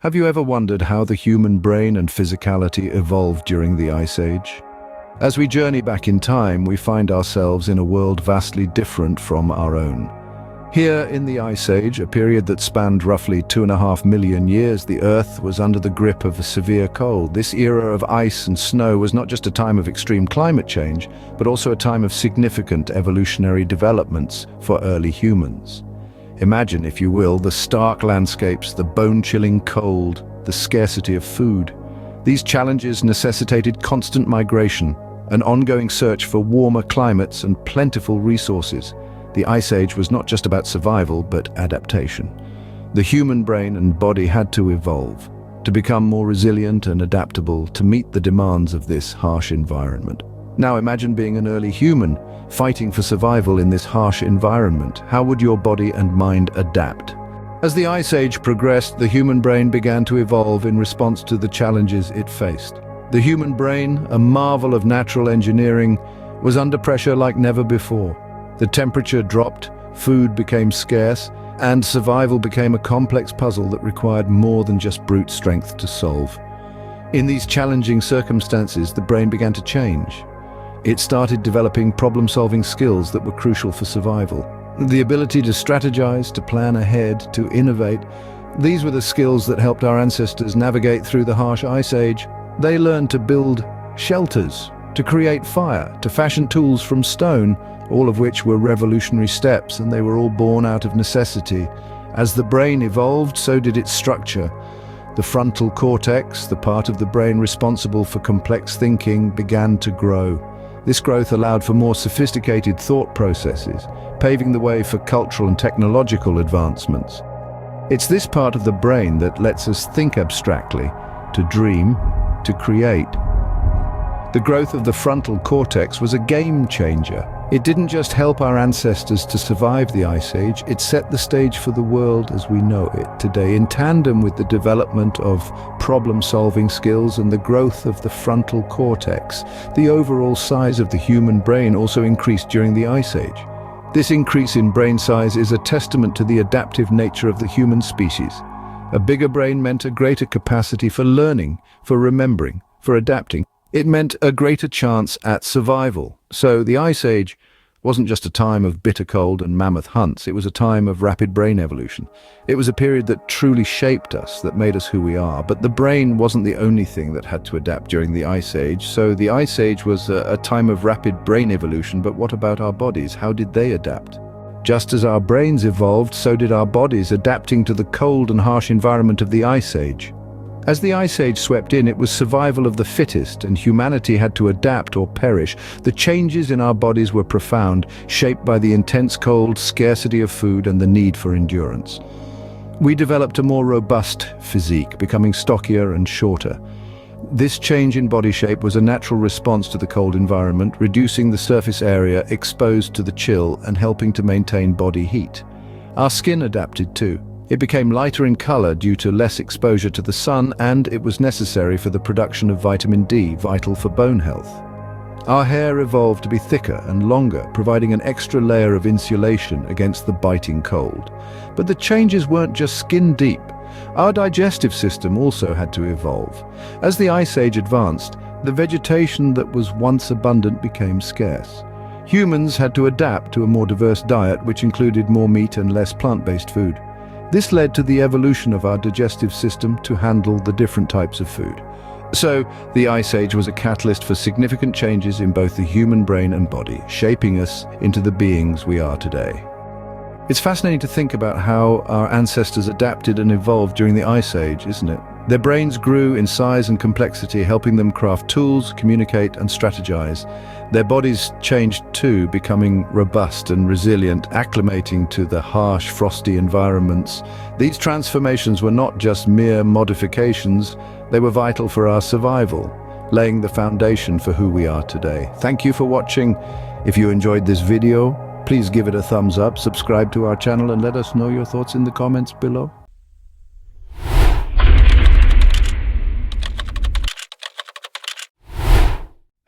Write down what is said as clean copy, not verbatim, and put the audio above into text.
Have you ever wondered how the human brain and physicality evolved during the Ice Age? As we journey back in time, we find ourselves in a world vastly different from our own. Here in the Ice Age, a period that spanned roughly 2.5 million years, the Earth was under the grip of a severe cold. This era of ice and snow was not just a time of extreme climate change, but also a time of significant evolutionary developments for early humans. Imagine, if you will, the stark landscapes, the bone-chilling cold, the scarcity of food. These challenges necessitated constant migration, an ongoing search for warmer climates and plentiful resources. The Ice Age was not just about survival, but adaptation. The human brain and body had to evolve, to become more resilient and adaptable to meet the demands of this harsh environment. Now imagine being an early human, fighting for survival in this harsh environment. How would your body and mind adapt? As the Ice Age progressed, the human brain began to evolve in response to the challenges it faced. The human brain, a marvel of natural engineering, was under pressure like never before. The temperature dropped, food became scarce, and survival became a complex puzzle that required more than just brute strength to solve. In these challenging circumstances, the brain began to change. It started developing problem-solving skills that were crucial for survival. The ability to strategize, to plan ahead, to innovate. These were the skills that helped our ancestors navigate through the harsh Ice Age. They learned to build shelters, to create fire, to fashion tools from stone, all of which were revolutionary steps, and they were all born out of necessity. As the brain evolved, so did its structure. The frontal cortex, the part of the brain responsible for complex thinking, began to grow. This growth allowed for more sophisticated thought processes, paving the way for cultural and technological advancements. It's this part of the brain that lets us think abstractly, to dream, to create. The growth of the frontal cortex was a game changer. It didn't just help our ancestors to survive the Ice Age, it set the stage for the world as we know it today. In tandem with the development of problem-solving skills and the growth of the frontal cortex, the overall size of the human brain also increased during the Ice Age. This increase in brain size is a testament to the adaptive nature of the human species. A bigger brain meant a greater capacity for learning, for remembering, for adapting. It meant a greater chance at survival. So the Ice Age wasn't just a time of bitter cold and mammoth hunts, it was a time of rapid brain evolution. It was a period that truly shaped us, that made us who we are. But the brain wasn't the only thing that had to adapt during the Ice Age. So the Ice Age was a time of rapid brain evolution, but what about our bodies? How did they adapt? Just as our brains evolved, so did our bodies, adapting to the cold and harsh environment of the Ice Age. As the Ice Age swept in, it was survival of the fittest, and humanity had to adapt or perish. The changes in our bodies were profound, shaped by the intense cold, scarcity of food, and the need for endurance. We developed a more robust physique, becoming stockier and shorter. This change in body shape was a natural response to the cold environment, reducing the surface area exposed to the chill and helping to maintain body heat. Our skin adapted too. It became lighter in color due to less exposure to the sun, and it was necessary for the production of vitamin D, vital for bone health. Our hair evolved to be thicker and longer, providing an extra layer of insulation against the biting cold. But the changes weren't just skin deep. Our digestive system also had to evolve. As the Ice Age advanced, the vegetation that was once abundant became scarce. Humans had to adapt to a more diverse diet, which included more meat and less plant-based food. This led to the evolution of our digestive system to handle the different types of food. So, the Ice Age was a catalyst for significant changes in both the human brain and body, shaping us into the beings we are today. It's fascinating to think about how our ancestors adapted and evolved during the Ice Age, isn't it? Their brains grew in size and complexity, helping them craft tools, communicate, and strategize. Their bodies changed too, becoming robust and resilient, acclimating to the harsh, frosty environments. These transformations were not just mere modifications, they were vital for our survival, laying the foundation for who we are today. Thank you for watching. If you enjoyed this video, please give it a thumbs up, subscribe to our channel, and let us know your thoughts in the comments below.